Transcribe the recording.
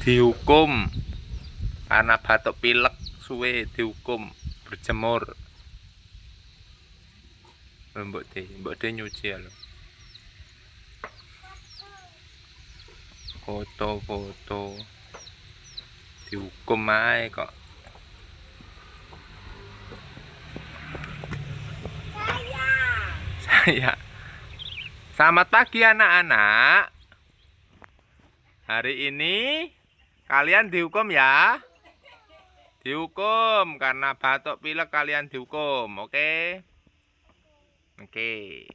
Dihukum karena batuk pilek suwe, dihukum berjemur. Mbok de nyuci ya lo. Foto-foto dihukum ae kok. Saya. Selamat pagi anak-anak. Hari ini kalian dihukum ya. Dihukum karena batuk pilek, kalian dihukum, oke? Oke.